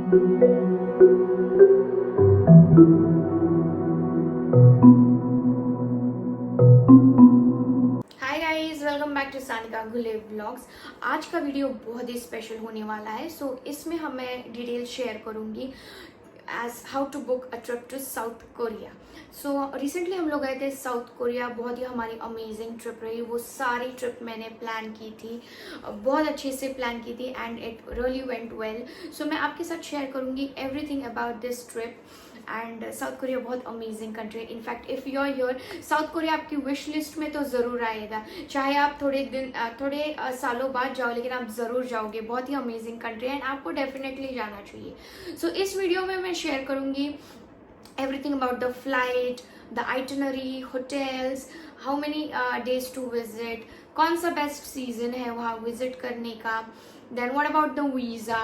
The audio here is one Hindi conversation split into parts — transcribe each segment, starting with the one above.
Hi guys, welcome back to Sanika Gule blogs. आज का वीडियो बहुत ही स्पेशल होने वाला है। इसमें मैं डिटेल शेयर करूंगी as how to book a trip to South Korea. Recently हम लोग गए थे साउथ कोरिया। बहुत ही हमारी अमेजिंग ट्रिप रही। वो सारी ट्रिप मैंने प्लान की थी, बहुत अच्छे से प्लान की थी and it really went well. मैं आपके साथ शेयर करूंगी everything about this trip. And South Korea बहुत अमेजिंग कंट्री है। In fact if you are here, South Korea आपकी विश लिस्ट में तो ज़रूर आएगा। चाहे आप थोड़े सालों बाद जाओ, लेकिन आप ज़रूर जाओगे। बहुत ही अमेजिंग कंट्री है एंड आपको डेफिनेटली जाना चाहिए। इस वीडियो में मैं शेयर करूँगी everything about the flight, the itinerary, hotels, how many days to visit, कौन सा बेस्ट सीजन है वहाँ विजिट करने का, then what about the visa.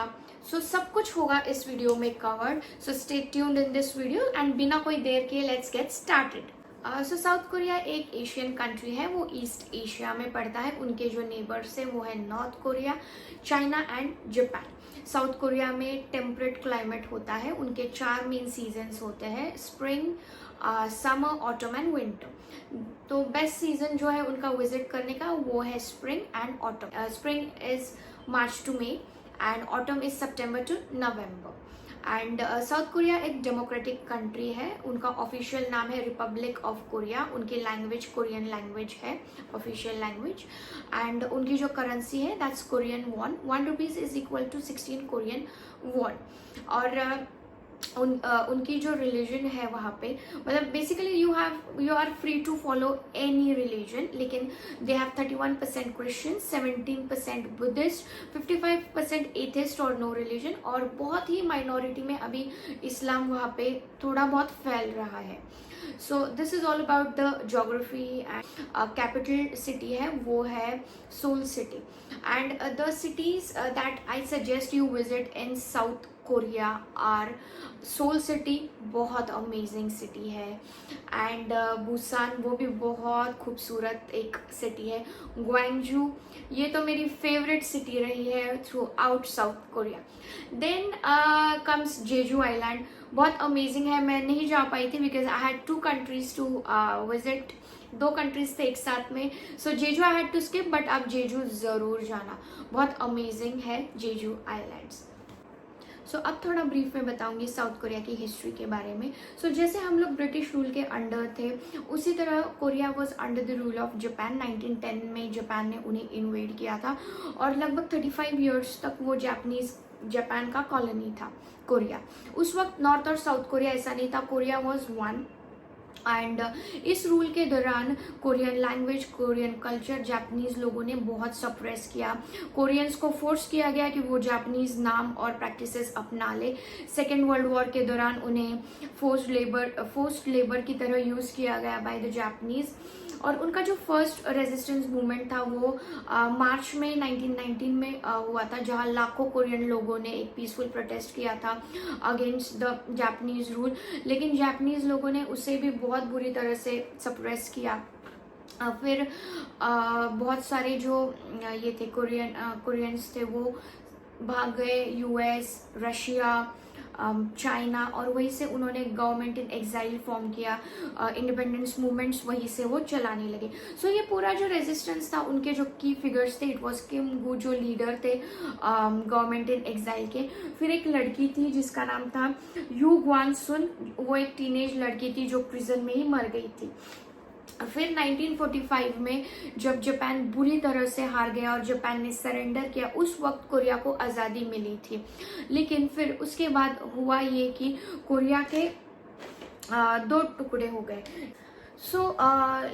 सब कुछ होगा इस वीडियो में covered. Stay tuned in this video and बिना कोई देर के let's get started. South Korea एक एशियन कंट्री है। वो ईस्ट एशिया में पड़ता है। उनके जो नेबर्स हैं वो है North Korea, China and Japan. South Korea में टेम्परेट क्लाइमेट होता है। उनके 4 मेन सीजन्स होते हैं, spring, summer, autumn and winter. तो बेस्ट सीजन जो है उनका विजिट करने का वो है spring and autumn. Spring is March to May and autumn is September to November. And South Korea एक डेमोक्रेटिक कंट्री है। उनका ऑफिशियल नाम है रिपब्लिक ऑफ कोरिया। उनकी लैंग्वेज कोरियन लैंग्वेज है, ऑफिशियल लैंग्वेज। एंड उनकी जो करेंसी है that's Korean won. 1 rupees is equal to 16 Korean won. और उनकी जो रिलीजन है वहाँ पे, मतलब basically you are free to follow any religion, लेकिन they have 31% Christian, 17% Buddhist, 55% atheist और नो रिलीजन। और बहुत ही माइनॉरिटी में अभी इस्लाम वहाँ पे थोड़ा बहुत फैल रहा है। This is all about the geography. And capital city है वो है Seoul city. And the cities that I suggest you visit in South Korea are Seoul city, बहुत अमेजिंग सिटी है। एंड बुसान, वो भी बहुत खूबसूरत एक सिटी है। ग्वांगजू, ये तो मेरी फेवरेट सिटी रही है throughout South Korea. Then comes Jeju island, बहुत अमेजिंग है। मैं नहीं जा पाई थी because I had 2 countries to visit. 2 countries थे एक साथ में। Jeju I had to skip, but आप जेजू ज़रूर जाना, बहुत अमेजिंग है जेजू आइलैंड्स। अब थोड़ा ब्रीफ में बताऊंगी साउथ कोरिया की हिस्ट्री के बारे में। जैसे हम लोग ब्रिटिश रूल के अंडर थे, उसी तरह Korea was under the rule of Japan. 1910 में जापान ने उन्हें इन्वेड किया था और लगभग 35 ईयर्स तक वो जापान का कॉलोनी था कोरिया। उस वक्त नॉर्थ और साउथ कोरिया ऐसा नहीं था, कोरिया वॉज वन। एंड इस रूल के दौरान Korean language, Korean culture Japanese लोगों ने बहुत सप्रेस किया। कोरियंस को फोर्स किया गया कि वो जापानीज नाम और प्रैक्टिसेस अपना ले। सेकेंड वर्ल्ड वॉर के दौरान उन्हें फोर्स्ड लेबर की तरह यूज़ किया गया बाय द जापानीज। और उनका जो फर्स्ट रेजिस्टेंस मूवमेंट था वो मार्च में 1919 में हुआ था, जहां लाखों कोरियन लोगों ने एक पीसफुल प्रोटेस्ट किया था अगेंस्ट द जापानीज रूल। लेकिन जापानीज लोगों ने उसे भी बहुत बुरी तरह से सप्रेस किया। फिर बहुत सारे जो ये थे कोरियंस थे वो भाग गए यूएस, रशिया, चाइना, और वहीं से उन्होंने गवर्नमेंट इन एग्जाइल फॉर्म किया। इंडिपेंडेंस मूवमेंट्स वहीं से वो चलाने लगे। ये पूरा जो रेजिस्टेंस था, उनके जो की फिगर्स थे, इट वाज किम गू, जो लीडर थे गवर्नमेंट इन एग्जाइल के। फिर एक लड़की थी जिसका नाम था यू ग्वान सुन, वो एक टीनेज लड़की थी जो प्रिजन में ही मर गई थी। फिर 1945 में जब जापान बुरी तरह से हार गया और जापान ने सरेंडर किया, उस वक्त कोरिया को आज़ादी मिली थी। लेकिन फिर उसके बाद हुआ ये कि कोरिया के 2 टुकड़े हो गए।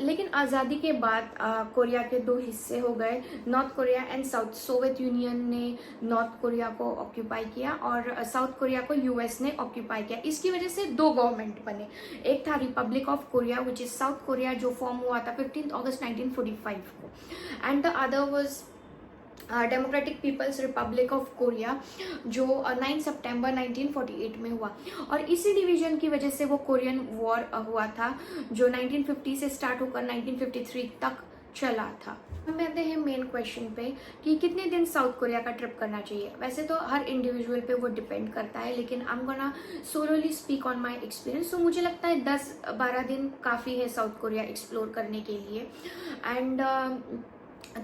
लेकिन आज़ादी के बाद कोरिया के 2 हिस्से हो गए, North Korea and South. Soviet Union ने नॉर्थ कोरिया को ऑक्यूपाई किया और साउथ कोरिया को यूएस ने ऑक्यूपाई किया। इसकी वजह से 2 गवर्नमेंट बने। एक था Republic of Korea which is South Korea, जो फॉर्म हुआ था 15 अगस्त 1945 को, and the other was Democratic People's Republic of Korea, जो 9 सितंबर 1948 में हुआ। और इसी डिवीजन की वजह से वो कोरियन वॉर हुआ था, जो 1950 से स्टार्ट होकर 1953 तक चला था। हम आते हैं मेन क्वेश्चन पे कि कितने दिन साउथ कोरिया का ट्रिप करना चाहिए। वैसे तो हर इंडिविजुअल पे वो डिपेंड करता है, लेकिन I am gonna solely speak on my experience. तो मुझे लगता है 10-12 दिन काफ़ी है साउथ कोरिया एक्सप्लोर करने के लिए। एंड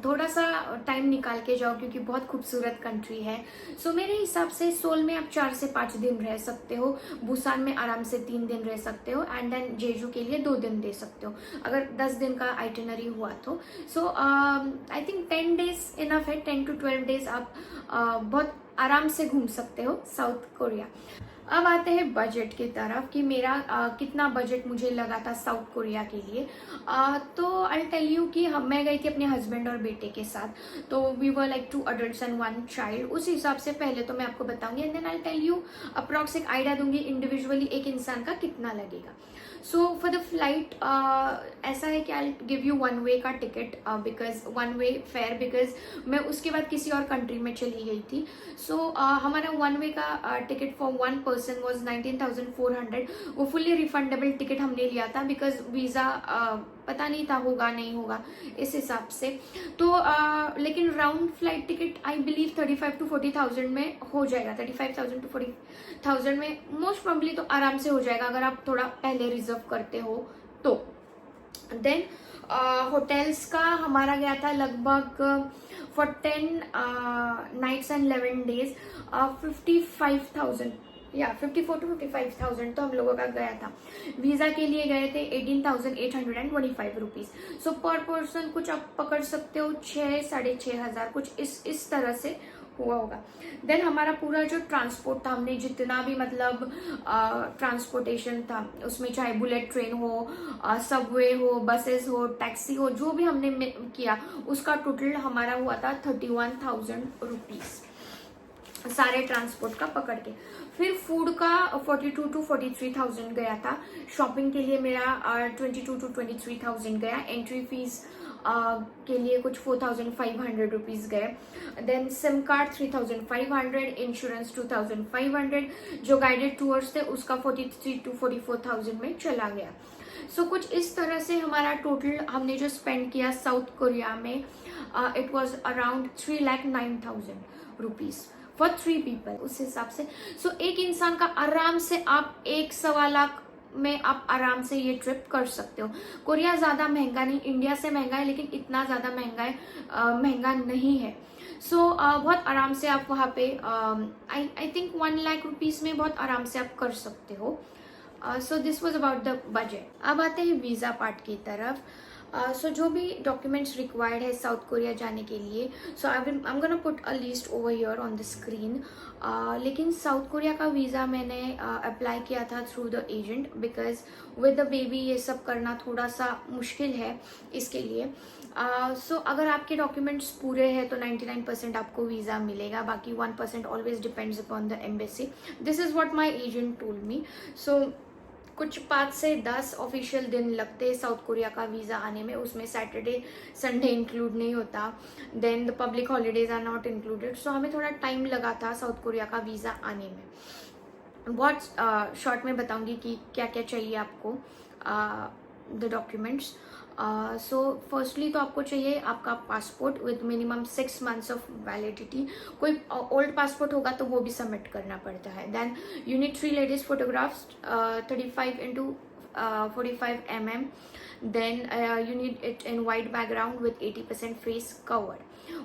थोड़ा सा टाइम निकाल के जाओ, क्योंकि बहुत खूबसूरत कंट्री है। सो मेरे हिसाब से सोल में आप 4 से 5 दिन रह सकते हो, बुसान में आराम से 3 दिन रह सकते हो, एंड देन जेजू के लिए 2 दिन दे सकते हो अगर 10 दिन का आइटिनरी हुआ तो। सो आई थिंक 10 डेज इनफ है। 10 to 12 डेज आप बहुत आराम से घूम सकते हो साउथ कोरिया। अब आते हैं बजट की तरफ कि मेरा कितना बजट मुझे लगा था साउथ कोरिया के लिए। तो आई टेल यू कि मैं गई थी अपने हस्बैंड और बेटे के साथ। तो we were like 2 adults and 1 child। उस हिसाब से पहले तो मैं आपको बताऊंगी, and then I tell you approx एक आइडिया दूंगी इंडिविजुअली एक इंसान का कितना लगेगा। सो फॉर द फ्लाइट ऐसा है कि आई गिव यू 1 वे का ticket, because 1 way fair, because मैं उसके बाद किसी और कंट्री में चली गई थी। सो हमारा 1 वे का टिकट फॉर 1 पर्सन वॉज 19,400। वो फुल्ली रिफंडेबल टिकट हमने लिया था, बिकॉज वीज़ा पता नहीं था होगा नहीं होगा इस हिसाब से। तो लेकिन round flight ticket I believe 35 to 40,000 में हो जाएगा। 35,000 to 40,000 में मोस्ट प्रॉब्ली तो आराम से हो जाएगा अगर आप थोड़ा पहले रिजर्व करते हो तो। देन होटल्स का हमारा गया था लगभग फॉर 10 nights and 11 days 55,000 या 54 to 55,000 तो हम लोगों का गया था। वीजा के लिए गए थे 18,825 रुपीज। सो पर पर्सन कुछ आप पकड़ सकते हो 6-6,500 कुछ इस तरह से हुआ होगा। देन हमारा पूरा जो ट्रांसपोर्ट था, हमने जितना भी मतलब ट्रांसपोर्टेशन था उसमें, चाहे बुलेट ट्रेन हो, सबवे हो, बसेस हो, टैक्सी हो, जो भी हमने किया उसका टोटल हमारा हुआ था 31,000 रुपीज सारे ट्रांसपोर्ट का पकड़ के। फिर फूड का 42 to 43,000 गया था। शॉपिंग के लिए मेरा 22 to 23,000 गया। एंट्री फीस के लिए कुछ 4,500 रुपीज गए। देन सिम कार्ड 3,500, इंश्योरेंस 2,500, जो गाइडेड टूर्स थे उसका 43 to 44,000 में चला गया। सो कुछ इस तरह से हमारा टोटल हमने जो स्पेंड किया साउथ कोरिया में, it was around 3,09,000 rupees for 3 people उस हिसाब से। सो एक इंसान का आराम से आप 1-1.25 लाख में आप आराम से ये ट्रिप कर सकते हो। कोरिया ज्यादा महंगा नहीं, इंडिया से महंगा है लेकिन इतना ज्यादा महंगा नहीं है। सो बहुत आराम से आप वहाँ पे आई थिंक 1 लाख रुपीज में बहुत आराम से आप कर सकते हो। So this was about the budget. अब आते हैं वीजा पार्ट की तरफ। सो जो भी डॉक्यूमेंट्स रिक्वायर्ड है साउथ कोरिया जाने के लिए, so I am gonna put a list over here on the screen. लेकिन साउथ कोरिया का वीज़ा मैंने अप्लाई किया था through the agent, because with the baby ये सब करना थोड़ा सा मुश्किल है इसके लिए। सो अगर आपके डॉक्यूमेंट्स पूरे हैं तो 99% आपको वीज़ा मिलेगा, बाकी 1% always depends upon the embassy. This is what my agent told me. So कुछ 5 से 10 ऑफिशियल दिन लगते हैं साउथ कोरिया का वीज़ा आने में, उसमें सैटरडे संडे इंक्लूड नहीं होता। Then the public holidays are not included. So हमें थोड़ा टाइम लगा था साउथ कोरिया का वीज़ा आने में। बहुत शॉर्ट में बताऊंगी कि क्या क्या चाहिए आपको द डॉक्यूमेंट्स। सो फर्स्टली तो आपको चाहिए आपका passport with minimum 6 months of validity. कोई ओल्ड पासपोर्ट होगा तो वो भी सबमिट करना पड़ता है। Then you need 3 ladies photographs 35x45 mm। Then you need it in white background with 80% face cover.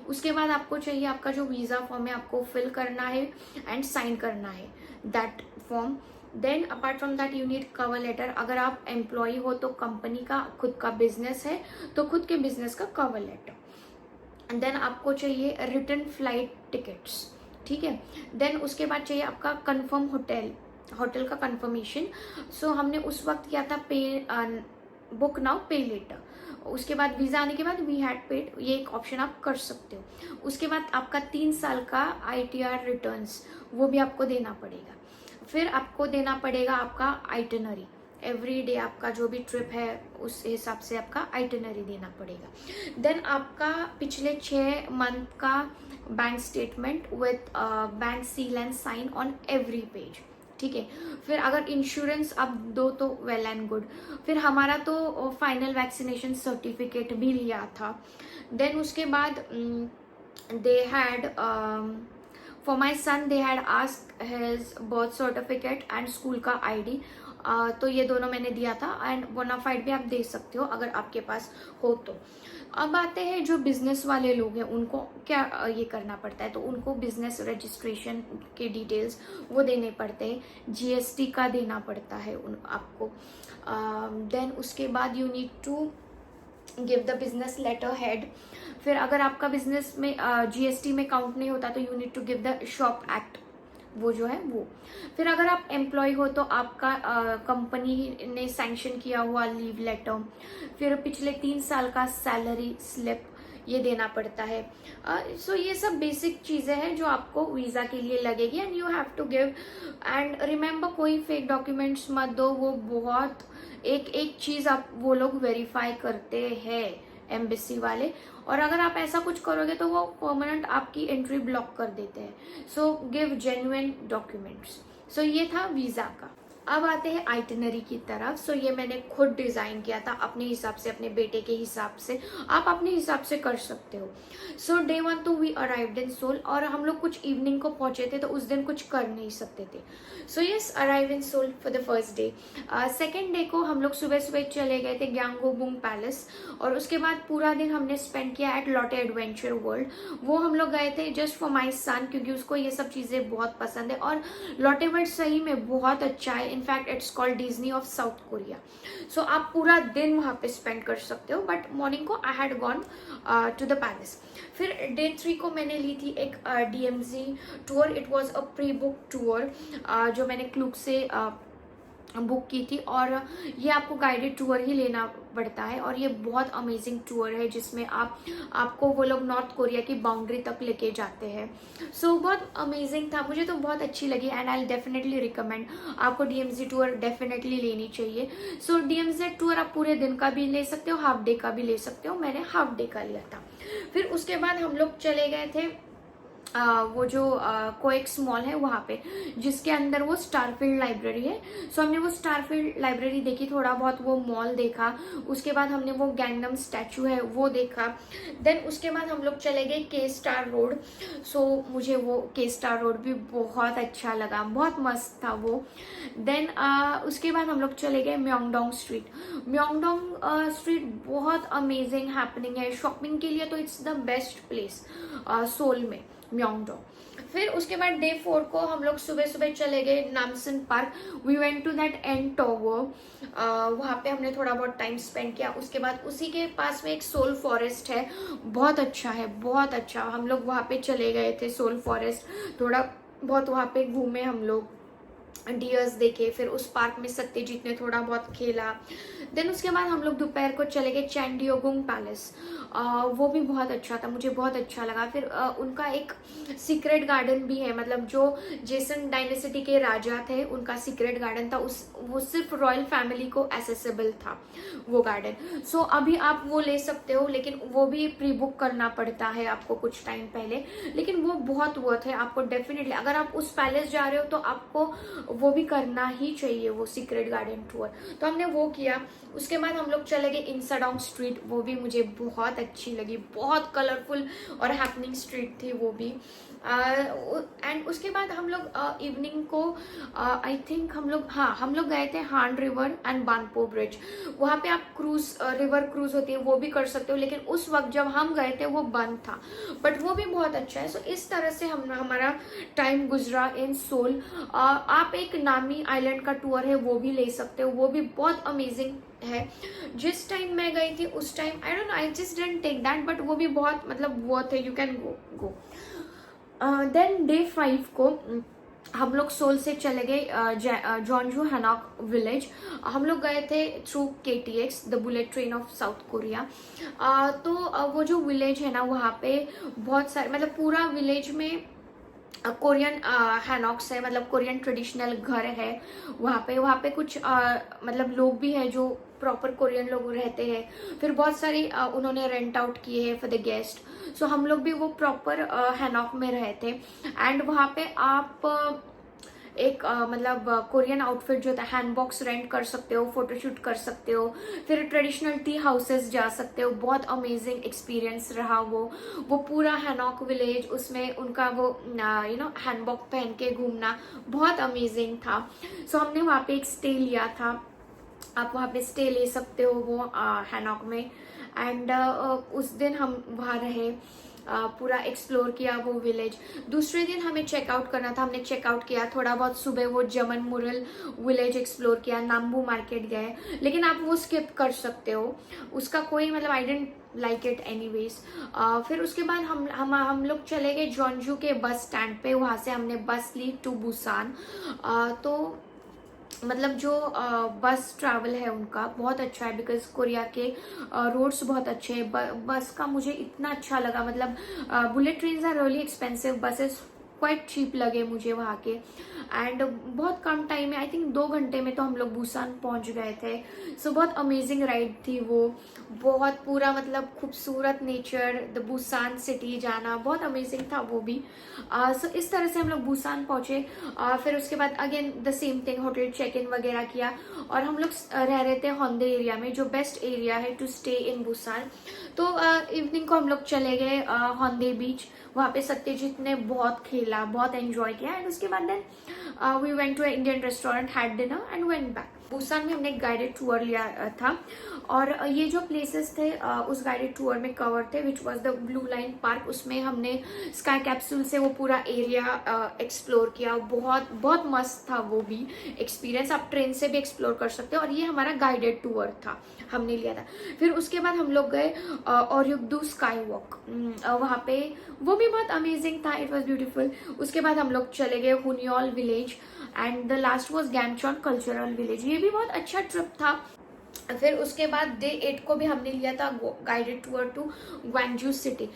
उसके बाद आपको चाहिए आपका जो वीज़ा फॉर्म है आपको फिल करना है एंड साइन करना है that form. Then apart from that you need cover letter. अगर आप एम्प्लॉय हो तो कंपनी का खुद का बिजनेस है तो खुद के बिजनेस का कवर लेटर। देन आपको चाहिए रिटर्न फ्लाइट टिकट्स, ठीक है। देन उसके बाद चाहिए आपका कंफर्म होटल का कंफर्मेशन। सो हमने उस वक्त किया था पे बुक नाउ पे लेटर। उसके बाद वीज़ा आने के बाद वी हैड पेड, ये एक ऑप्शन आप कर सकते हो। उसके बाद आपका 3 साल का ITR रिटर्न्स वो भी आपको देना पड़ेगा। फिर आपको देना पड़ेगा आपका आइटनरी, एवरी डे आपका जो भी ट्रिप है उस हिसाब से आपका आइटनरी देना पड़ेगा। देन आपका पिछले 6 मंथ का bank statement with bank seal and sign on every page, ठीक है। फिर अगर इंश्योरेंस आप दो तो वेल एंड गुड। फिर हमारा तो फाइनल वैक्सीनेशन सर्टिफिकेट भी लिया था। देन उसके बाद they had for my son they had ask his birth certificate and school का आईडी। तो ये दोनों मैंने दिया था, एंड बोनाफाइड भी आप दे सकते हो अगर आपके पास हो तो। अब आते हैं जो बिजनेस वाले लोग हैं, उनको क्या ये करना पड़ता है, तो उनको बिजनेस रजिस्ट्रेशन के डिटेल्स वो देने पड़ते हैं, जीएसटी का देना पड़ता है उन आपको। देन उसके बाद you need to give the business letter head. फिर अगर आपका बिजनेस में जीएसटी में काउंट नहीं होता तो you need to give the shop act, वो जो है वो। फिर अगर आप एम्प्लॉय हो तो आपका कंपनी ने सैंक्शन किया हुआ लीव लेटर, फिर पिछले 3 साल का सैलरी स्लिप ये देना पड़ता है। सो ये सब बेसिक चीजें हैं जो आपको वीजा के लिए लगेगी, and you have to give. And remember, कोई फेक डॉक्यूमेंट्स मत दो, वो बहुत एक एक चीज आप वो लोग वेरीफाई करते हैं एम्बेसी वाले, और अगर आप ऐसा कुछ करोगे तो वो परमानेंट आपकी एंट्री ब्लॉक कर देते हैं। So give genuine documents. So ये था वीजा का। अब आते हैं आइटिनरी की तरफ। सो ये मैंने खुद डिजाइन किया था अपने हिसाब से, अपने बेटे के हिसाब से, आप अपने हिसाब से कर सकते हो। सो डे 1 तो वी अराइव्ड इन सोल, और हम लोग कुछ इवनिंग को पहुंचे थे तो उस दिन कुछ कर नहीं सकते थे। So yes, arrive in Seoul for the first day. Second day को हम लोग सुबह सुबह चले गए थे ग्यांगोबुंग पैलेस, और उसके बाद पूरा दिन हमने स्पेंड किया एट लॉटे एडवेंचर वर्ल्ड। वो हम लोग गए थे जस्ट फॉर माई सन, क्योंकि उसको ये सब चीजें बहुत पसंद है, और लॉटे वर्ल्ड सही में बहुत अच्छा है। In fact it's called Disney of South Korea. So आप पूरा दिन वहां पे स्पेंड कर सकते हो, बट मॉर्निंग को I had gone to the palace. फिर डे 3 को मैंने ली थी एक DMZ tour. It was a pre book tour जो मैंने क्लूक से बुक की थी, और ये आपको गाइडेड टूर ही लेना पड़ता है, और ये बहुत अमेजिंग टूर है जिसमें आपको वो लोग नॉर्थ कोरिया की बाउंड्री तक लेके जाते हैं। सो बहुत अमेजिंग था, मुझे तो बहुत अच्छी लगी, एंड आई डेफिनेटली रिकमेंड आपको डीएमजी टूर डेफिनेटली लेनी चाहिए। सो डीएमजी टूर आप पूरे दिन का भी ले सकते हो, हाफ डे का भी ले सकते हो, मैंने हाफ डे का लिया था। फिर उसके बाद हम लोग चले गए थे वो जो कोएक्स मॉल है वहां पे, जिसके अंदर वो स्टारफील्ड लाइब्रेरी है। सो हमने वो स्टारफील्ड लाइब्रेरी देखी, थोड़ा बहुत वो मॉल देखा, उसके बाद हमने वो गैंगनम स्टैचू है वो देखा। देन उसके बाद हम लोग चले गए के स्टार रोड। सो मुझे वो के स्टार रोड भी बहुत अच्छा लगा, बहुत मस्त था वो। देन उसके बाद हम लोग चले गए म्योंगडोंग स्ट्रीट। म्योंगडोंग स्ट्रीट बहुत अमेजिंग हैपनिंग है शॉपिंग के लिए, तो it's the best place Seoul में, म्योंगडोंग। फिर उसके बाद डे 4 को हम लोग सुबह सुबह चले गए Namsan park. We went to that and tower, वहाँ पे हमने थोड़ा बहुत टाइम स्पेंड किया। उसके बाद उसी के पास में एक सोल फॉरेस्ट है, बहुत अच्छा है, बहुत अच्छा। हम लोग वहाँ पे चले गए थे सोल फॉरेस्ट, थोड़ा बहुत वहाँ पे घूमे हम लोग, डियर्स देखे, फिर उस पार्क में सत्यजीत ने थोड़ा बहुत खेला। देन उसके बाद हम लोग दोपहर को चले गए चैंडियोगुंग पैलेस, वो भी बहुत अच्छा था, मुझे बहुत अच्छा लगा। फिर उनका एक सीक्रेट गार्डन भी है, मतलब जो जेसन डायनेसिटी के राजा थे उनका सीक्रेट गार्डन था, वो सिर्फ रॉयल फैमिली को एसेसिबल था वो गार्डन। सो अभी आप वो ले सकते हो, लेकिन वो भी प्री बुक करना पड़ता है आपको कुछ टाइम पहले, लेकिन वो बहुत वर्थ है आपको डेफिनेटली। अगर आप उस पैलेस जा रहे हो तो आपको वो भी करना ही चाहिए, वो सीक्रेट गार्डन टूर। तो हमने वो किया। उसके बाद हम लोग चले गए इंसाडोंग स्ट्रीट, वो भी मुझे बहुत अच्छी लगी, बहुत कलरफुल और हैपनिंग स्ट्रीट थी वो भी। एंड उसके बाद हम लोग इवनिंग को आई थिंक हम लोग गए थे हान रिवर एंड बानपो ब्रिज। वहाँ पे आप क्रूज, रिवर क्रूज होती है, वो भी कर सकते हो, लेकिन उस वक्त जब हम गए थे वो बंद था, बट वो भी बहुत अच्छा है। सो इस तरह से हमारा टाइम गुजरा इन सोल। आप एक नामी आइलैंड का टूर है वो भी ले सकते हो, वो भी बहुत अमेजिंग है। जिस टाइम मैं गई थी उस time I don't know, I just didn't take that, but वो भी बहुत मतलब वर्थ है, you can go. Then day 5 को हम लोग सोल से चले गए जॉन्जू हैनॉक विलेज। हम लोग गए थे through KTX, the bullet train of South Korea. तो वो जो विलेज है ना, वहाँ पे बहुत सारे, मतलब पूरा विलेज में कोरियन हैनॉक्स है, मतलब कोरियन ट्रेडिशनल घर है वहाँ पे कुछ मतलब लोग भी हैं जो प्रॉपर कोरियन लोग रहते हैं। फिर बहुत सारी उन्होंने रेंट आउट किए हैं फॉर द गेस्ट। सो हम लोग भी वो प्रॉपर हैनॉक में रहे थे। एंड वहाँ पे आप एक मतलब कोरियन आउटफिट जो था, हैंड बॉक्स रेंट कर सकते हो, फोटोशूट कर सकते हो, फिर ट्रेडिशनल टी हाउसेस जा सकते हो। बहुत अमेजिंग एक्सपीरियंस रहा वो पूरा हैनॉक विलेज, उसमें उनका वो हैंडबॉक पहन के घूमना बहुत अमेजिंग था। सो हमने वहाँ पे एक स्टे लिया था, आप वहाँ पे स्टे ले सकते हो वो हैनॉक में। एंड उस दिन हम वहाँ रहे, पूरा एक्सप्लोर किया वो विलेज। दूसरे दिन हमें चेकआउट करना था, हमने चेकआउट किया थोड़ा बहुत, सुबह वो जमन मुरल विलेज एक्सप्लोर किया, नाम्बू मार्केट गए, लेकिन आप वो स्किप कर सकते हो, उसका कोई मतलब आई डेंट लाइक इट एनीवेज। फिर उसके बाद हम लोग चले गए जॉन्जू के बस स्टैंड पे, वहाँ से हमने बस ली टू बुसान। तो मतलब जो बस ट्रैवल है उनका बहुत अच्छा है, बिकॉज कोरिया के रोड्स बहुत अच्छे हैं। बस का मुझे इतना अच्छा लगा, मतलब bullet trains are really expensive, buses quite cheap लगे मुझे वहाँ के। एंड बहुत कम टाइम में, आई थिंक 2 घंटे में तो हम लोग बुसान पहुँच गए थे। सो बहुत अमेजिंग राइड थी वो, बहुत पूरा मतलब खूबसूरत नेचर, द बुसान सिटी जाना बहुत अमेजिंग था वो भी। सो इस तरह से हम लोग बुसान पहुँचे। फिर उसके बाद again the same thing, hotel check in वगैरह किया, और हम लोग रह रहे थे होंडे एरिया में, जो बेस्ट एरिया है टू स्टे इन बुसान। तो इवनिंग को हम लोग चले गए होंडे बीच, वहाँ पे सत्यजीत ने बहुत खेला, बहुत एंजॉय किया। एंड उसके बाद then we went to Indian restaurant, had dinner and went back. Busan में हमने गाइडेड टूर लिया था, और ये जो प्लेसेस थे उस गाइडेड टूर में कवर थे, which was the blue line park. उसमें हमने स्काई कैप्सूल से वो पूरा एरिया एक्सप्लोर किया, बहुत बहुत मस्त था वो भी एक्सपीरियंस। आप ट्रेन से भी एक्सप्लोर कर सकते हो, और ये हमारा गाइडेड टूर था, हमने लिया था। फिर उसके बाद हम लोग गए औरयुगदू स्काई वॉक, वहाँ पे वो भी बहुत अमेजिंग था, इट वॉज ब्यूटीफुल। उसके बाद हम लोग चले गए Huinnyeoul village, and the last was Gamcheon cultural village, ये भी बहुत अच्छा ट्रिप था। फिर उसके बाद डे 8 को भी हमने लिया था guided tour to Gwangju city.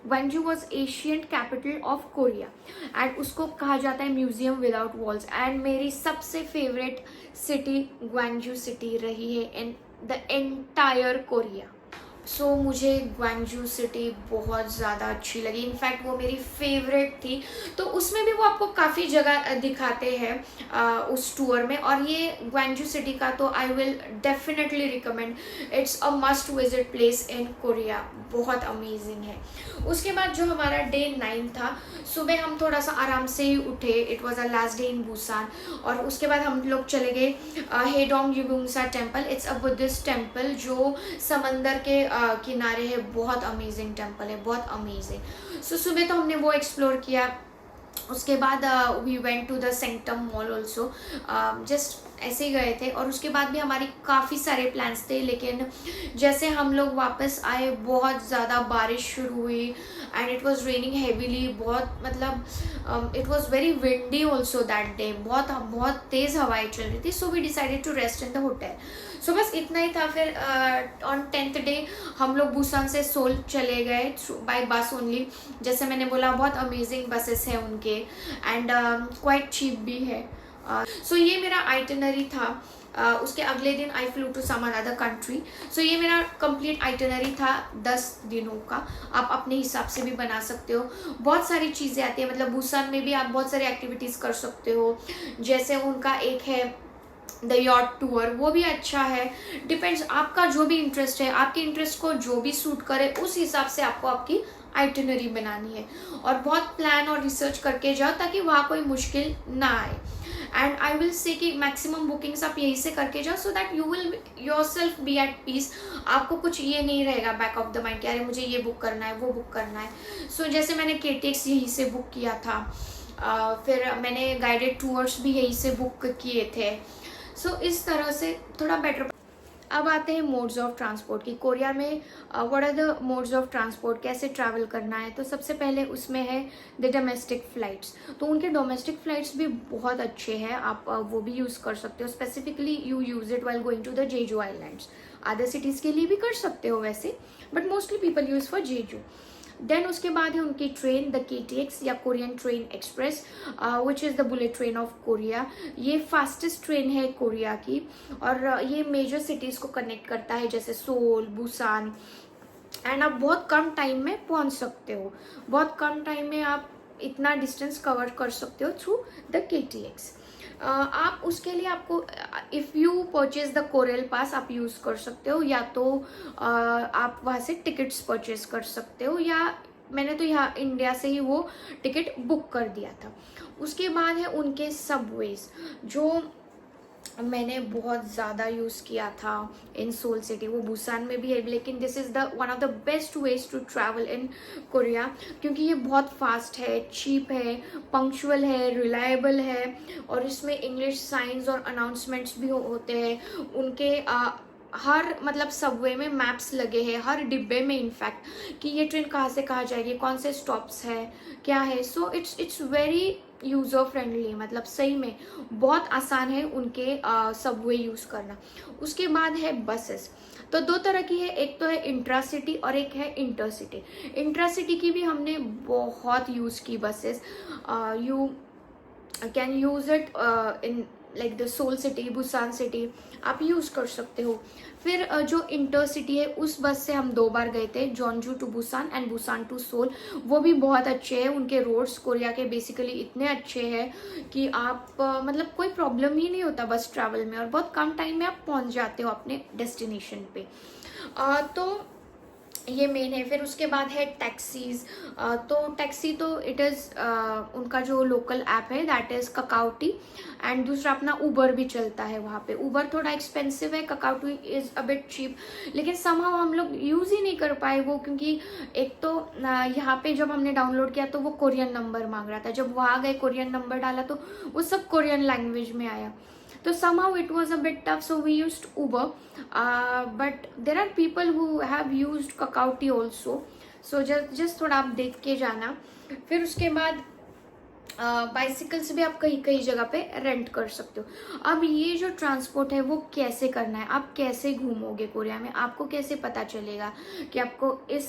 Gwangju was ancient capital of Korea, and उसको कहा जाता है म्यूजियम विदाउट वॉल्स। एंड मेरी सबसे फेवरेट सिटी ग्वांगजू सिटी रही है इन द एंटायर कोरिया। सो मुझे ग्वांगजू सिटी बहुत ज़्यादा अच्छी लगी, इनफैक्ट वो मेरी फेवरेट थी। तो उसमें भी वो आपको काफ़ी जगह दिखाते हैं उस टूर में, और ये ग्वांगजू सिटी का तो आई will definitely recommend, it's a must visit place in Korea, बहुत अमेजिंग है। उसके बाद जो हमारा डे 9 था, सुबह हम थोड़ा सा आराम से ही उठे, it was a last day in Busan. और उसके बाद हम लोग चले गए Haedong Yonggungsa temple, it's a Buddhist temple जो समंदर के किनारे है, बहुत अमेजिंग टेम्पल है, बहुत अमेजिंग। सो सुबह तो हमने वो एक्सप्लोर किया। उसके बाद we went to the Centum mall also, just ऐसे ही गए थे। और उसके बाद भी हमारी काफ़ी सारे प्लान्स थे, लेकिन जैसे हम लोग वापस आए बहुत ज़्यादा बारिश शुरू हुई, and it was raining heavily, बहुत मतलब it was very windy also that day, बहुत बहुत तेज़ हवाएं चल रही थी। So we decided to rest in the hotel. So बस इतना ही था। फिर ऑन 10th डे हम लोग बुसान से सोल चले गए बाय बस ओनली। जैसे मैंने बोला, बहुत अमेजिंग बसेस हैं उनके, एंड क्वाइट चीप भी है। सो ये मेरा आइटनरी था। उसके अगले दिन I flew to some another country. So ये मेरा कंप्लीट आइटनरी था 10 दिनों का। आप अपने हिसाब से भी बना सकते हो, बहुत सारी चीज़ें आती है, मतलब बुसान में भी आप बहुत सारी एक्टिविटीज़ कर सकते हो। जैसे उनका एक है द यॉट टूर, वो भी अच्छा है। डिपेंड्स आपका जो भी इंटरेस्ट है, आपके इंटरेस्ट को जो भी सूट करे उस हिसाब से आपको आपकी आइटनरी बनानी है, और बहुत प्लान और रिसर्च करके जाओ ताकि वहाँ कोई मुश्किल ना आए। एंड आई विल से कि मैक्सिमम बुकिंग्स आप यहीं से करके जाओ, so that you will yourself be at peace. आपको कुछ ये नहीं रहेगा बैक ऑफ द माइंड कि अरे मुझे ये बुक करना है, वो बुक करना है। सो जैसे मैंने KTX यहीं से बुक किया था, फिर मैंने गाइडेड टूर्स भी यहीं से बुक किए थे। सो इस तरह से थोड़ा बेटर। अब आते हैं मोड्स ऑफ ट्रांसपोर्ट की। कोरिया में what are the modes of transport, कैसे ट्रैवल करना है। तो सबसे पहले उसमें है द डोमेस्टिक फ़्लाइट्स। तो उनके डोमेस्टिक फ़्लाइट्स भी बहुत अच्छे हैं, आप वो भी यूज़ कर सकते हो। Specifically you use it while going to the Jeju islands. Other cities के लिए भी कर सकते हो वैसे, but mostly people use for Jeju. Then उसके बाद है उनकी ट्रेन, द KTX या Korean train express, which is the bullet train of Korea. ये फास्टेस्ट ट्रेन है कोरिया की, और ये मेजर सिटीज़ को कनेक्ट करता है, जैसे सोल, बुसान। एंड आप बहुत कम टाइम में पहुंच सकते हो, बहुत कम टाइम में आप इतना डिस्टेंस कवर कर सकते हो थ्रू द KTX। आप उसके लिए आपको if you purchase the Korail pass आप यूज़ कर सकते हो, या तो आप वहाँ से टिकट्स परचेज कर सकते हो, या मैंने तो यहाँ इंडिया से ही वो टिकट बुक कर दिया था। उसके बाद है उनके सबवेज, जो मैंने बहुत ज़्यादा यूज़ किया था इन सोल सिटी। वो बुसान में भी है, लेकिन this is the one of the best ways to travel in Korea, क्योंकि ये बहुत फास्ट है, चीप है, पंक्चुअल है, रिलायबल है, और इसमें इंग्लिश साइंस और अनाउंसमेंट्स भी होते हैं। उनके हर मतलब सबवे में मैप्स लगे हैं, हर डिब्बे में इनफैक्ट, कि ये ट्रेन कहाँ से कहाँ जाएगी, कौन से स्टॉप्स है, क्या है। So it's very user friendly, मतलब सही में बहुत आसान है उनके सबवे यूज़ करना। उसके बाद है बसेस। तो दो तरह की है, एक तो है इंट्रा सिटी और एक है इंटर सिटी। इंट्रा सिटी की भी हमने बहुत यूज़ की buses. You can use it in like the Seoul city, Busan city, आप यूज़ कर सकते हो। फिर जो इंटर सिटी है उस बस से हम 2 बार गए थे, Jeonju to Busan and Busan to Seoul. वो भी बहुत अच्छे हैं, उनके रोड्स कोरिया के बेसिकली इतने अच्छे हैं कि आप मतलब कोई प्रॉब्लम ही नहीं होता बस ट्रैवल में, और बहुत कम टाइम में आप पहुंच जाते हो अपने डेस्टिनेशन पे। तो ये मेन है। फिर उसके बाद है टैक्सीज। तो टैक्सी तो इट इज़ उनका जो लोकल ऐप है दैट इज़ ककाउटी, एंड दूसरा अपना उबर भी चलता है वहाँ पे। उबर थोड़ा एक्सपेंसिव है, ककाउटी इज़ अ बिट चीप, लेकिन समहाउ हम लोग यूज़ ही नहीं कर पाए वो, क्योंकि एक तो यहाँ पे जब हमने डाउनलोड किया तो वो कोरियन नंबर मांग रहा था, जब वहाँ गए कोरियन नंबर डाला तो वो सब कोरियन लैंग्वेज में आया। So somehow it was a bit tough, so we used Uber. But there are people who have used Kakao also. So just थोड़ा आप देख के जाना। फिर उसके बाद बाइसिकल्स भी आप कहीं कहीं जगह पे रेंट कर सकते हो। अब ये जो ट्रांसपोर्ट है वो कैसे करना है, आप कैसे घूमोगे कोरिया में, आपको कैसे पता चलेगा कि आपको इस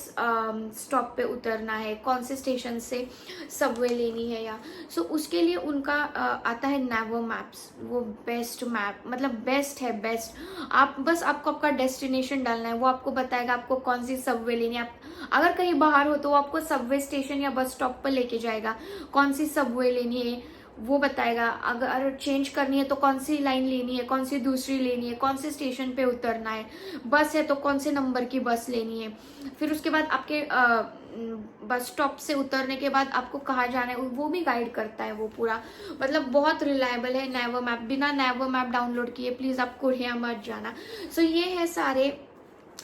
स्टॉप पे उतरना है, कौन से स्टेशन से सबवे लेनी है, या सो उसके लिए उनका आता है नावो मैप्स। वो बेस्ट मैप, मतलब बेस्ट है, बेस्ट। आप बस आपको आपका डेस्टिनेशन डालना है, वो आपको बताएगा आपको कौन सी सबवे लेनी है। आप अगर कहीं बाहर हो तो वो आपको सबवे स्टेशन या बस स्टॉप पर लेके जाएगा, कौन सी सबवे लेनी है वो बताएगा। अगर चेंज करनी है तो कौन सी लाइन लेनी है, कौन सी दूसरी लेनी है, कौन से स्टेशन पे उतरना है, बस है तो कौन से नंबर की बस लेनी है। फिर उसके बाद आपके बस स्टॉप से उतरने के बाद आपको कहाँ जाना है वो भी गाइड करता है वो पूरा। मतलब बहुत रिलायबल है नावो मैप। बिना नावो मैप डाउनलोड किए प्लीज आप कोरिया मत जाना। सो ये है सारे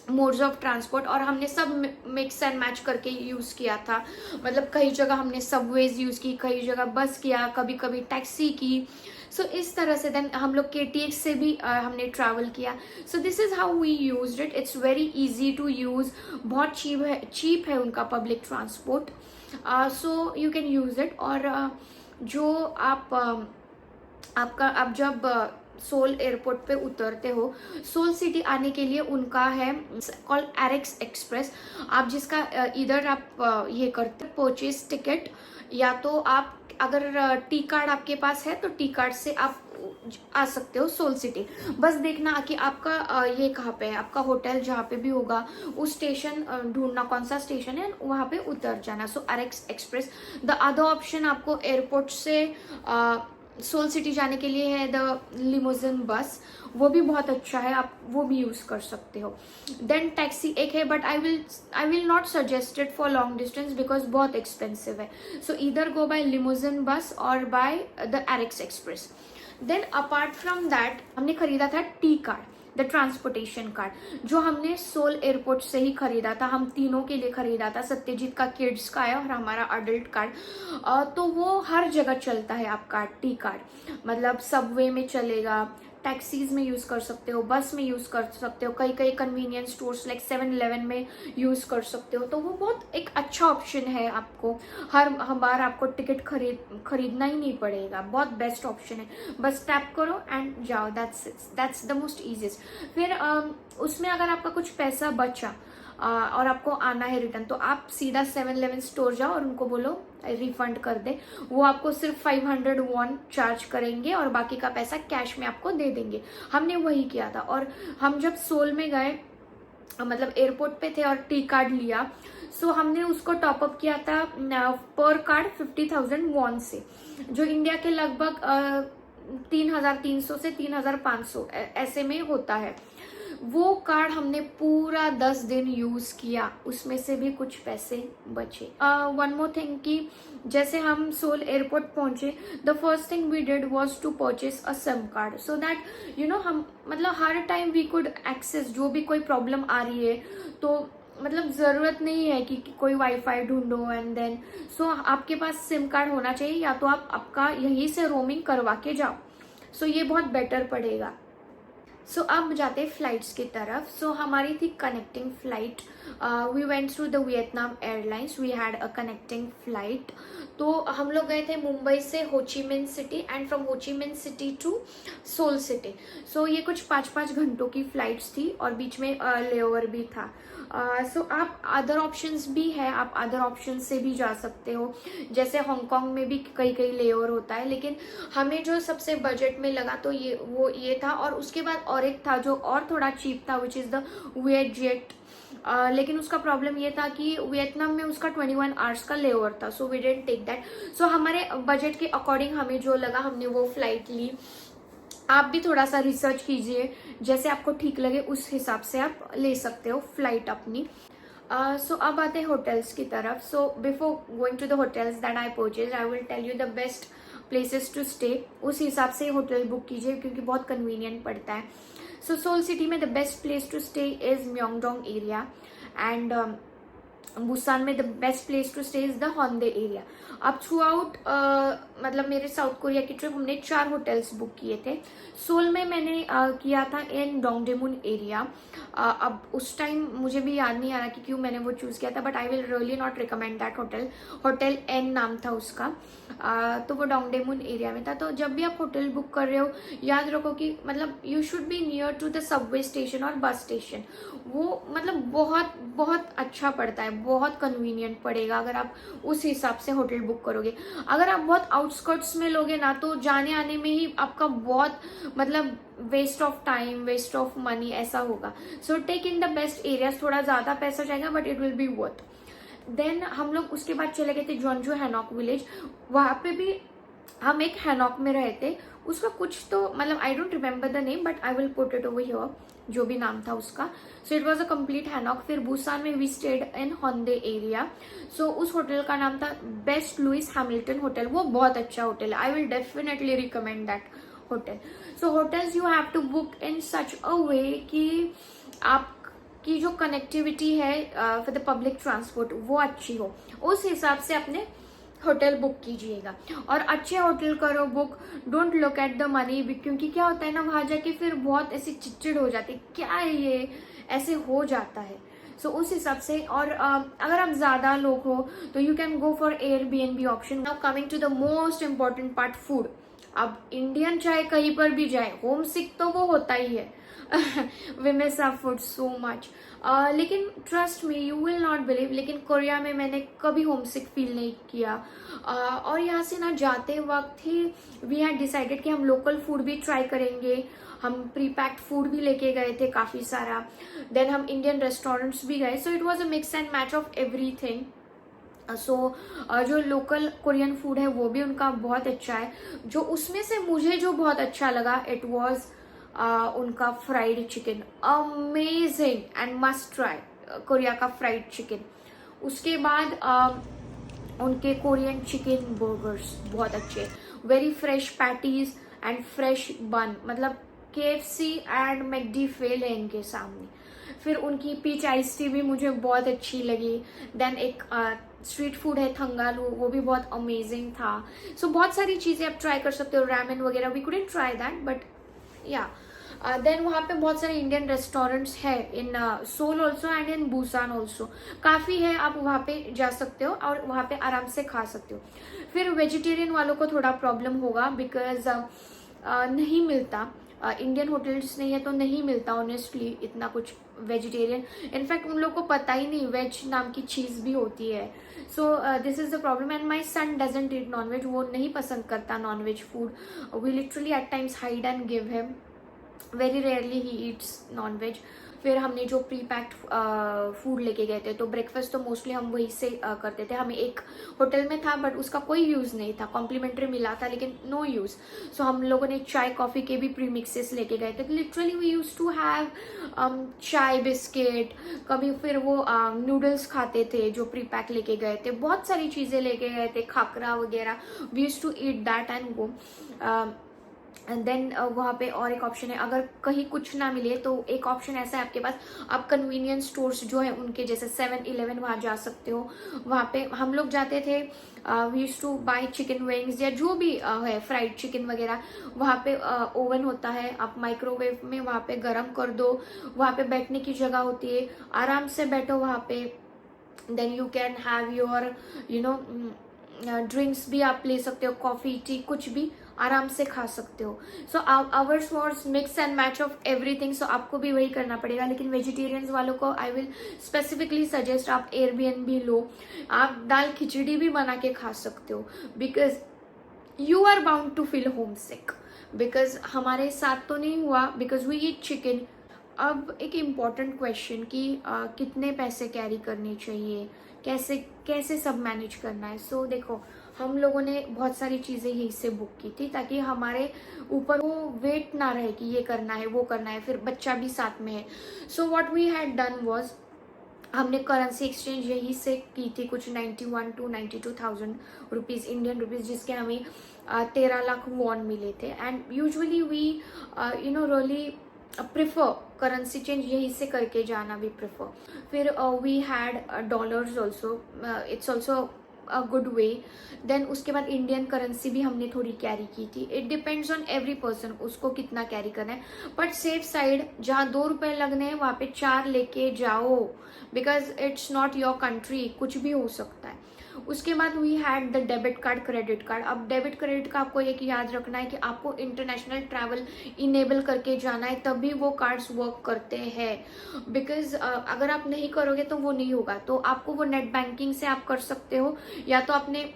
मोड्स ऑफ ट्रांसपोर्ट, और हमने सब मिक्स एंड मैच करके यूज़ किया था। मतलब कई जगह हमने सबवेज यूज़ की, कई जगह बस किया, कभी कभी टैक्सी की। सो इस तरह से देन हम लोग KTX से भी हमने ट्रैवल किया। So this is how we used it. It's very easy to use, बहुत चीप है उनका public transport. So you can use it. और जो आप जब सोल एयरपोर्ट पे उतरते हो, सोल सिटी आने के लिए उनका है कॉल्ड एरेक्स एक्सप्रेस। आप जिसका इधर आप ये करते परचेज टिकट, या तो आप अगर टी कार्ड आपके पास है तो टी कार्ड से आप आ सकते हो सोल सिटी। बस देखना कि आपका ये कहाँ पे है, आपका होटल जहाँ पे भी होगा उस स्टेशन ढूंढना कौन सा स्टेशन है, वहाँ पे उतर जाना। So AREX express. The other option आपको एयरपोर्ट से सोल सिटी जाने के लिए है द लिमोजिन बस, वो भी बहुत अच्छा है, आप वो भी यूज़ कर सकते हो। देन टैक्सी एक है, but I will not suggest it for long distance because बहुत एक्सपेंसिव है। सो इधर गो बाय लिमोजिन बस और by the AREX express. Then apart from that हमने खरीदा था T card, the transportation card, जो हमने सोल एयरपोर्ट से ही खरीदा था। हम तीनों के लिए खरीदा था, सत्यजीत का किड्स का है और हमारा अडल्ट कार्ड। तो वो हर जगह चलता है आपका टी कार्ड, मतलब सबवे में चलेगा, टैक्सीज में यूज़ कर सकते हो, बस में यूज़ कर सकते हो, कई कई कन्वीनियंस स्टोर्स लाइक 7-Eleven में यूज़ कर सकते हो। तो वो बहुत एक अच्छा ऑप्शन है, आपको हर बार आपको टिकट खरीदना ही नहीं पड़ेगा, बहुत बेस्ट ऑप्शन है। बस टैप करो एंड जाओ, दैट्स द मोस्ट ईजीएस्ट। फिर उसमें अगर आपका कुछ पैसा बचा और आपको आना है रिटर्न, तो आप सीधा 7-Eleven स्टोर जाओ और उनको बोलो रिफंड कर दे। वो आपको सिर्फ 500 वॉन चार्ज करेंगे और बाकी का पैसा कैश में आपको दे देंगे। हमने वही किया था। और हम जब सोल में गए, मतलब एयरपोर्ट पे थे और टी कार्ड लिया, सो हमने उसको टॉपअप किया था पर कार्ड 50,000 वॉन से, जो इंडिया के लगभग 3,300 से 3,500 ऐसे में होता है। वो कार्ड हमने पूरा 10 दिन यूज किया, उसमें से भी कुछ पैसे बचे। वन मोर थिंग कि जैसे हम सोल एयरपोर्ट पहुंचे, the first thing we did was to purchase a SIM card, so that you know हम मतलब हर टाइम वी कुड एक्सेस, जो भी कोई प्रॉब्लम आ रही है तो मतलब ज़रूरत नहीं है कि कोई वाईफाई ढूंढो एंड देन, सो आपके पास सिम कार्ड होना चाहिए, या तो आप आपका यहीं से रोमिंग करवा के जाओ, सो ये बहुत बेटर पड़ेगा। सो अब जाते हैं फ्लाइट्स की तरफ। सो हमारी थी connecting flight, we went through the Vietnam airlines, we had a connecting flight. तो हम लोग गए थे मुंबई से Ho Chi Minh city and from Ho Chi Minh city to Seoul city. So ये कुछ 5-5 घंटों की फ्लाइट्स थी और बीच में लेओवर भी था। सो आप अदर ऑप्शंस भी है, आप अदर ऑप्शन से भी जा सकते हो, जैसे हांगकांग में भी कई कई लेओवर होता है, लेकिन हमें जो सबसे बजट में लगा तो ये था। और उसके बाद और एक था जो और थोड़ा चीप था, विच इज द वियत जेट, लेकिन उसका प्रॉब्लम ये था कि वियतनाम में उसका 21 आवर्स का लेओवर था, so we didn't take that. So हमारे बजट के अकॉर्डिंग हमें जो लगा हमने वो फ्लाइट ली। आप भी थोड़ा सा रिसर्च कीजिए, जैसे आपको ठीक लगे उस हिसाब से आप ले सकते हो फ्लाइट अपनी। सो अब आते हैं होटल्स की तरफ। So before going to the hotels that I purchase, I will tell you the best places to stay. उस हिसाब से होटल बुक कीजिए क्योंकि बहुत कन्वीनियंट पड़ता है। सो सोल सिटी में the best place to stay is Myeongdong area and Busan में the best place to stay is the Hongdae area. अब थ्रू आउट मतलब मेरे साउथ कोरिया की ट्रिप हमने 4 होटल्स बुक किए थे। सोल में मैंने किया था इन डोंगडेमुन एरिया। अब उस टाइम मुझे भी याद नहीं आ रहा कि क्यों मैंने वो चूज किया था, but I will really not recommend that hotel. Hotel N नाम था उसका। तो वो डोंगडेमुन एरिया में था। तो जब भी आप होटल बुक कर रहे हो, याद रखो कि मतलब you should be near to the subway station और बस स्टेशन। वो मतलब बहुत बहुत अच्छा पड़ता है, बहुत कन्वीनियंट पड़ेगा अगर आप उस हिसाब से होटल बुक करोगे। अगर आप बहुत आउटस्कर्ट्स में लोगे ना, तो जाने आने में ही आपका बहुत मतलब waste of time, waste of money ऐसा होगा। So take in the best areas, थोड़ा ज्यादा पैसा जाएगा but it will be worth. Then हम लोग उसके बाद चले गए थे जॉन्जू हैनॉक विलेज। वहां पे भी हम एक हैनॉक में रहे थे, उसका कुछ तो मतलब I don't remember the name but I will put it over here, जो भी नाम था उसका। So it was a complete hanok. फिर बुसान में we stayed in Hongdae area. So उस होटल का नाम था बेस्ट लुइस हैमिल्टन होटल। वो बहुत अच्छा होटल है, I will definitely recommend that hotel. So hotels you have to book in such a way कि आपकी जो कनेक्टिविटी है फॉर द पब्लिक ट्रांसपोर्ट वो अच्छी हो, उस हिसाब से अपने होटल बुक कीजिएगा। और अच्छे होटल करो book, don't look at the money, क्योंकि क्या होता है ना, वहां जाके फिर बहुत ऐसी चिड़चिड़ हो जाती है, क्या है ये, ऐसे हो जाता है। सो उस हिसाब से। और अगर आप ज्यादा लोग हो तो you can go for Airbnb option. Now coming to the most important part, food. अब इंडियन चाहे कहीं पर भी जाए, होम सिक तो वो होता ही है। We miss our food so much. लेकिन trust me, you will not believe, लेकिन कोरिया में मैंने कभी होम सिक फील नहीं किया। और यहाँ से ना जाते वक्त ही वी हैड डिसाइडेड कि हम लोकल फूड भी ट्राई करेंगे। हम प्री पैक्ड फूड भी लेके गए थे काफी सारा। देन हम इंडियन रेस्टोरेंट्स भी गए। So it was a mix and match of everything. So जो लोकल कोरियन फूड है वो भी उनका बहुत अच्छा है। जो उसमें से मुझे जो बहुत अच्छा लगा, इट वॉज उनका fried chicken, amazing and must try Korea का फ्राइड चिकन। उसके बाद उनके कोरियन चिकन बर्गर्स बहुत अच्छे, very fresh patties and fresh बन, मतलब KFC एंड मैकडी फेल है इनके सामने। फिर उनकी पीच आइस टी भी मुझे बहुत अच्छी लगी। देन एक स्ट्रीट फूड है थंगालू, वो भी बहुत अमेजिंग था। सो बहुत सारी चीजें आप ट्राई कर सकते हो, रैमेन वगैरह। We couldn't try that but yeah. Then वहाँ पे बहुत सारे इंडियन रेस्टोरेंट्स है in Seoul also and in Busan also, काफी है, आप वहाँ पे जा सकते हो और वहाँ पे आराम से खा सकते हो। फिर वेजिटेरियन वालों को थोड़ा प्रॉब्लम होगा बिकॉज नहीं मिलता, इंडियन होटल्स नहीं है तो नहीं मिलता ऑनेस्टली इतना कुछ वेजिटेरियन। इनफैक्ट उन लोग को पता ही नहीं वेज नाम की चीज भी होती है। So this is the problem and my son doesn't eat non veg, वो नहीं पसंद करता non veg food. We literally at times hide and give him, very rarely he eats non-veg. फिर हमने जो प्री पैक्ड फूड लेके गए थे, तो ब्रेकफास्ट तो मोस्टली हम वहीं से करते थे। हमें एक होटल में था बट उसका कोई यूज़ नहीं था, कॉम्प्लीमेंट्री मिला था लेकिन नो यूज़। सो हम लोगों ने चाय कॉफ़ी के भी प्री मिक्सेस लेके गए थे। Literally we use to have chai biscuit, कभी फिर वो नूडल्स खाते थे जो प्री पैक लेके गए थे, बहुत सारी चीज़ें लेके गए थे, खाकरा वगैरह। We use to eat that and go. And then वहाँ पे और एक ऑप्शन है, अगर कहीं कुछ ना मिले तो एक ऑप्शन ऐसा है आपके पास, आप कन्वीनियंस स्टोर्स जो है उनके जैसे 7-Eleven वहाँ जा सकते हो। वहाँ पे हम लोग जाते थे, we use to buy chicken wings या जो भी है फ्राइड चिकन वगैरह। वहाँ पे ओवन होता है, आप माइक्रोवेव में वहाँ पे गर्म कर दो। वहाँ पे बैठने की जगह होती है, आराम से बैठो वहाँ पे। Then you can have your drinks भी आप ले सकते हो, कॉफी टी कुछ भी आराम से खा सकते हो। So ours was mix and match of everything. So आपको भी वही करना पड़ेगा। लेकिन वेजिटेरियंस वालों को आई विल स्पेसिफिकली सजेस्ट आप एयरबीएनबी लो, आप दाल खिचड़ी भी बना के खा सकते हो, because you are bound to feel homesick. Because हमारे साथ तो नहीं हुआ, बिकॉज वी ईट चिकन। अब एक इम्पॉर्टेंट क्वेश्चन कि कितने पैसे कैरी करने चाहिए, कैसे कैसे सब मैनेज करना है। सो देखो, हम लोगों ने बहुत सारी चीज़ें यहीं से बुक की थी ताकि हमारे ऊपर वो वेट ना रहे कि ये करना है वो करना है, फिर बच्चा भी साथ में है। So what we had done was, हमने करेंसी एक्सचेंज यहीं से की थी, कुछ 91 to 92,000 रुपीज़, इंडियन रुपीज़, जिसके हमें 13 लाख वॉन मिले थे। And usually we really prefer currency change यहीं से करके जाना, वी प्रिफर। फिर we had dollars also, it's also a good way. Then उसके बाद इंडियन करेंसी भी हमने थोड़ी कैरी की थी। It depends on every person, उसको कितना कैरी करना है। बट सेफ साइड, जहाँ 2 रुपए लगने हैं वहाँ पे 4 लेके जाओ, because it's not your country, कुछ भी हो सकता है। उसके बाद we had the debit card, credit card. अब डेबिट क्रेडिट का आपको एक याद रखना है कि आपको इंटरनेशनल ट्रैवल इनेबल करके जाना है, तभी वो कार्ड्स वर्क करते हैं। बिकॉज अगर आप नहीं करोगे तो वो नहीं होगा। तो आपको वो नेट बैंकिंग से आप कर सकते हो, या तो अपने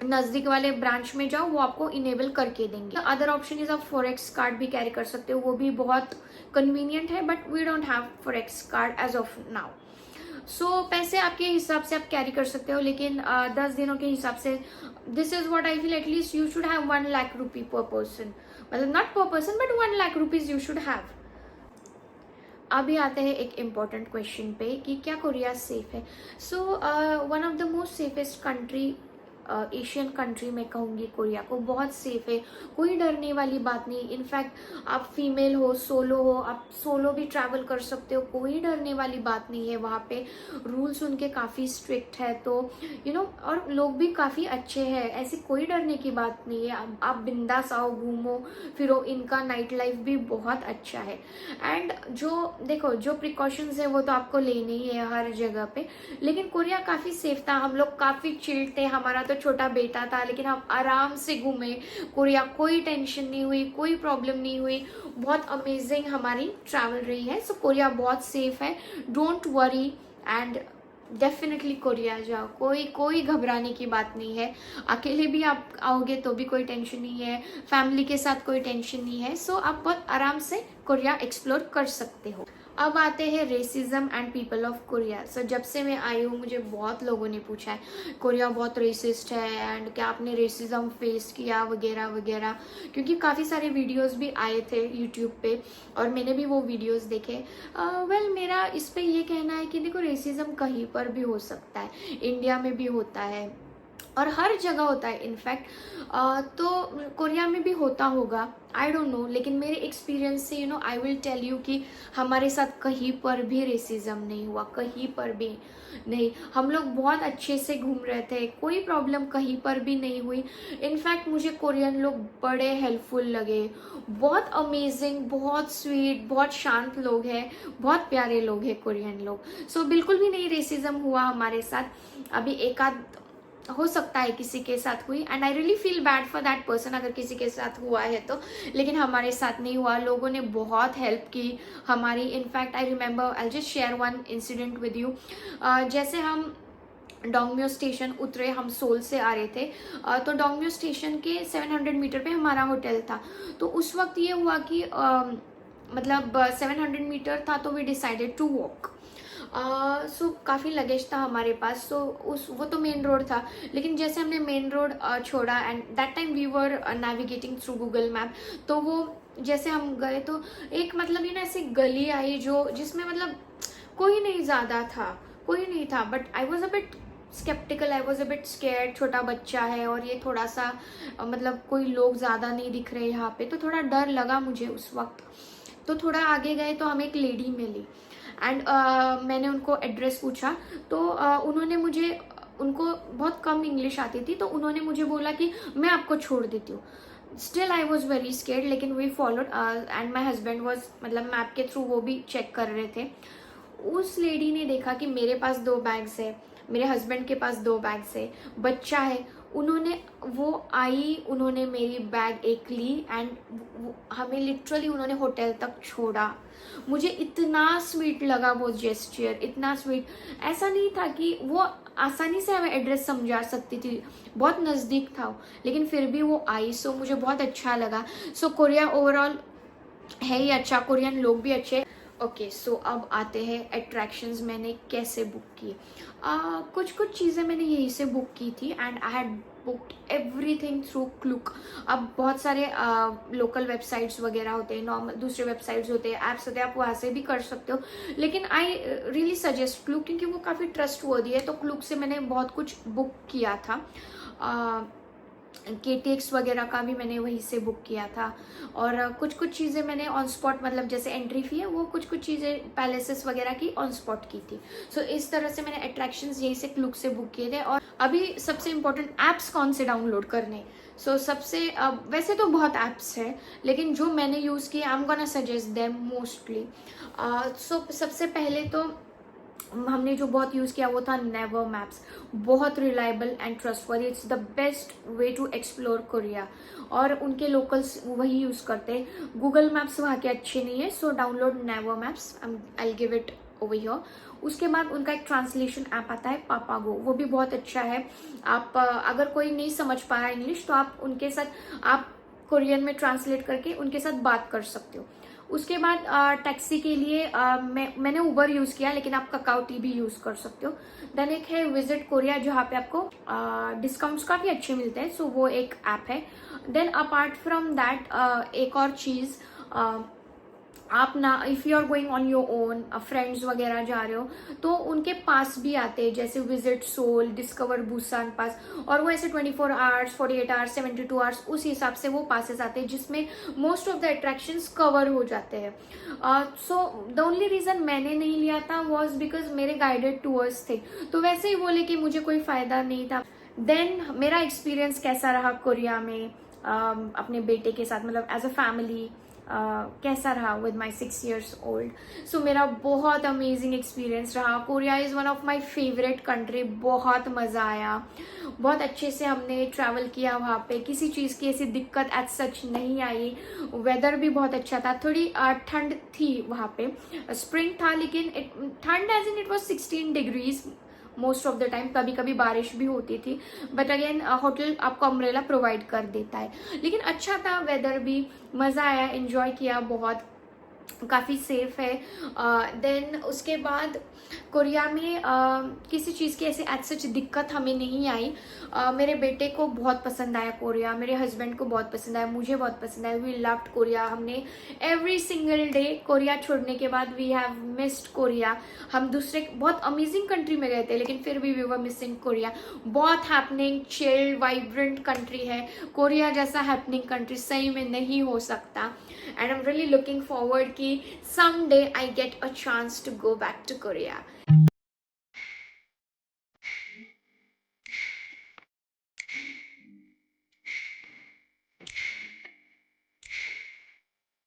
नजदीक वाले ब्रांच में जाओ, वो आपको इनेबल करके देंगे। अदर ऑप्शन इज आप फॉरेक्स कार्ड भी कैरी कर सकते हो, वो भी बहुत कन्वीनियंट है। But we don't have forex card as of now. So पैसे आपके हिसाब से आप कैरी कर सकते हो, लेकिन 10 दिनों के हिसाब से this is what I feel, at least you should have 1 lakh rupee per person, मतलब not per person but 1 lakh rupees you should have. अभी आते हैं एक इम्पॉर्टेंट क्वेश्चन पे कि क्या कोरिया सेफ है। So one of the most safest country, Asian country में कहूँगी कोरिया को, बहुत सेफ है, कोई डरने वाली बात नहीं। इनफैक्ट आप फीमेल हो, सोलो हो, आप सोलो भी ट्रैवल कर सकते हो, कोई डरने वाली बात नहीं है। वहाँ पे रूल्स उनके काफ़ी स्ट्रिक्ट है, तो और लोग भी काफ़ी अच्छे हैं, ऐसी कोई डरने की बात नहीं है। आप बिंदास आओ, घूमो फिरो, इनका नाइट लाइफ भी बहुत अच्छा है। एंड जो देखो, जो प्रिकॉशंस है वो तो आपको लेने ही है हर जगह पे, लेकिन कोरिया काफ़ी सेफ था। हम लोग काफ़ी चिल थे, हमारा तो छोटा बेटा था, लेकिन हम आराम से घूमे कोरिया, कोई टेंशन नहीं हुई, कोई प्रॉब्लम नहीं हुई। बहुत अमेजिंग हमारी ट्रैवल रही है। सो कोरिया बहुत सेफ है, don't worry, and definitely Korea जाओ, कोई घबराने की बात नहीं है। अकेले भी आप आओगे तो भी कोई टेंशन नहीं है, फैमिली के साथ कोई टेंशन नहीं है। सो आप बहुत आराम से कोरिया एक्सप्लोर कर सकते हो। अब आते हैं racism and people of Korea. So जब से मैं आई हूँ मुझे बहुत लोगों ने पूछा है कोरिया बहुत रेसिस्ट है, एंड क्या आपने रेसिज्म फेस किया वगैरह वगैरह, क्योंकि काफ़ी सारे वीडियोस भी आए थे यूट्यूब पे और मैंने भी वो वीडियोस देखे। वेल मेरा इस पे ये कहना है कि देखो, रेसिज्म कहीं पर भी हो सकता है, इंडिया में भी होता है और हर जगह होता है इनफैक्ट। तो कोरिया में भी होता होगा, आई डोंट नो, लेकिन मेरे एक्सपीरियंस से आई विल टेल यू कि हमारे साथ कहीं पर भी रेसिज्म नहीं हुआ, कहीं पर भी नहीं। हम लोग बहुत अच्छे से घूम रहे थे, कोई प्रॉब्लम कहीं पर भी नहीं हुई। इनफैक्ट मुझे कोरियन लोग बड़े हेल्पफुल लगे, बहुत अमेजिंग, बहुत स्वीट, बहुत शांत लोग हैं, बहुत प्यारे लोग हैं कोरियन लोग। सो बिल्कुल भी नहीं रेसिज्म हुआ हमारे साथ। अभी एक आध हो सकता है किसी के साथ हुई, and I really feel bad for that person अगर किसी के साथ हुआ है तो, लेकिन हमारे साथ नहीं हुआ। लोगों ने बहुत हेल्प की हमारी। In fact I remember, I just share one incident with you. जैसे हम डोंगम्यो स्टेशन उतरे, हम सोल से आ रहे थे, तो डोंगम्यो स्टेशन के 700 मीटर पे हमारा होटल था। तो उस वक्त ये हुआ कि मतलब 700 मीटर था, तो वी डिसाइडेड टू वॉक। सो काफ़ी लगेज था हमारे पास, सो वो तो मेन रोड था, लेकिन जैसे हमने मेन रोड छोड़ा, and that time we were navigating through Google map, तो वो जैसे हम गए तो एक मतलब ये ना ऐसी गली आई जो जिसमें मतलब कोई नहीं ज़्यादा था, कोई नहीं था, but I was a bit sceptical, I was a bit scared, छोटा बच्चा है और ये थोड़ा सा मतलब कोई लोग ज़्यादा नहीं दिख रहे यहाँ पे, तो थोड़ा डर लगा मुझे उस वक्त। तो थोड़ा आगे गए तो हमें एक लेडी मिली, एंड मैंने उनको एड्रेस पूछा, तो उन्होंने मुझे, उनको बहुत कम इंग्लिश आती थी, तो उन्होंने मुझे बोला कि मैं आपको छोड़ देती हूँ। Still I was very scared, लेकिन we followed, and my husband was मतलब मैप के थ्रू वो भी चेक कर रहे थे। उस लेडी ने देखा कि मेरे पास 2 बैग्स है, मेरे हस्बैंड के पास 2 बैग्स है, बच्चा है, उन्होंने वो आई, उन्होंने मेरी बैग एक ली, एंड हमें लिटरली उन्होंने होटल तक छोड़ा। मुझे इतना स्वीट लगा वो जेस्चर, इतना स्वीट। ऐसा नहीं था कि वो आसानी से हमें एड्रेस समझा सकती थी, बहुत नज़दीक था, लेकिन फिर भी वो आई, सो मुझे बहुत अच्छा लगा। सो कोरिया ओवरऑल है ही अच्छा, कोरियन लोग भी अच्छे। ओके, सो अब आते हैं अट्रैक्शंस मैंने कैसे बुक की। कुछ कुछ चीज़ें मैंने यहीं से बुक की थी, and I had booked everything through Klook. अब बहुत सारे लोकल वेबसाइट्स वगैरह होते हैं, नॉर्मल दूसरे वेबसाइट्स होते हैं, ऐप्स होते हैं, आप वहाँ से भी कर सकते हो, लेकिन आई रियली सजेस्ट क्लूक, क्योंकि वो काफ़ी ट्रस्ट वर्दी है। तो क्लूक से मैंने बहुत कुछ बुक किया था, KTX वगैरह का भी मैंने वहीं से बुक किया था, और कुछ कुछ चीज़ें मैंने ऑन स्पॉट, मतलब जैसे एंट्री फी है वो कुछ कुछ चीज़ें पैलेसेस वगैरह की ऑन स्पॉट की थी। सो इस तरह से मैंने अट्रैक्शंस यहीं से क्लूक से बुक किए थे। और अभी सबसे इम्पोर्टेंट, ऐप्स कौन से डाउनलोड करने। सो सबसे वैसे तो बहुत ऐप्स है, लेकिन जो मैंने यूज़ किए, I am gonna suggest them mostly. So सबसे पहले तो हमने जो बहुत यूज़ किया वो था नेवर मैप्स, बहुत reliable and trustworthy, it's the best way to explore Korea, और उनके लोकल्स वही यूज़ करते हैं। गूगल मैप्स वहाँ के अच्छे नहीं है, so download never maps, I give it over here. उसके बाद उनका एक ट्रांसलेशन ऐप आता है पापागो, वो भी बहुत अच्छा है। आप अगर कोई नहीं समझ पा रहा है इंग्लिश, तो आप उनके साथ आप कोरियन में ट्रांसलेट करके उनके साथ बात कर सकते हो। उसके बाद टैक्सी के लिए मैंने उबर यूज़ किया, लेकिन आप काकाओटी भी यूज़ कर सकते हो। देन एक है विजिट कोरिया, जहाँ पे आपको डिस्काउंट्स काफ़ी अच्छे मिलते हैं, सो वो एक ऐप है। देन अपार्ट फ्रॉम दैट एक और चीज़, आप ना if you are going on your own, friends वगैरह जा रहे हो, तो उनके पास भी आते हैं, जैसे विजिट सोल, डिस्कवर बुसान पास, और वो ऐसे 24 आवर्स, 48 आवर्स, 72 आवर्स, उस हिसाब से वो पासेस आते हैं, जिसमें most of the attractions cover हो जाते हैं। सो द ओनली रीज़न मैंने नहीं लिया था वॉज बिकॉज मेरे गाइडेड टूर्स थे, तो वैसे ही बोले कि मुझे कोई फ़ायदा नहीं था। देन मेरा एक्सपीरियंस कैसा रहा कोरिया में अपने बेटे के साथ, मतलब एज अ फैमिली कैसा रहा विद माई 6 years ओल्ड। सो मेरा बहुत अमेजिंग एक्सपीरियंस रहा। Korea is one of my favourite country, बहुत मज़ा आया, बहुत अच्छे से हमने ट्रैवल किया वहाँ पे, किसी चीज़ की ऐसी दिक्कत एज सच नहीं आई। वेदर भी बहुत अच्छा था, थोड़ी ठंड थी वहाँ पे, स्प्रिंग था, लेकिन ठंड as in it was 16 degrees most of the time, कभी कभी बारिश भी होती थी, बट अगेन होटल आपको अम्ब्रेला प्रोवाइड कर देता है। लेकिन अच्छा था वेदर भी, मज़ा आया, एंजॉय किया बहुत, काफ़ी सेफ है। देन उसके बाद कोरिया में किसी चीज़ की ऐसे एज सच दिक्कत हमें नहीं आई। मेरे बेटे को बहुत पसंद आया कोरिया, मेरे हस्बैंड को बहुत पसंद आया, मुझे बहुत पसंद आया। We loved Korea. हमने एवरी सिंगल डे, कोरिया छोड़ने के बाद वी हैव मिस्ड कोरिया। हम दूसरे बहुत अमेजिंग कंट्री में गए थे, लेकिन फिर भी वी वर मिसिंग कोरिया। बहुत हैपनिंग, चिल्ड, वाइब्रेंट कंट्री है। कोरिया जैसा हैपनिंग कंट्री सही में नहीं हो सकता, and I am really looking forward कि someday I get a chance to go back to Korea.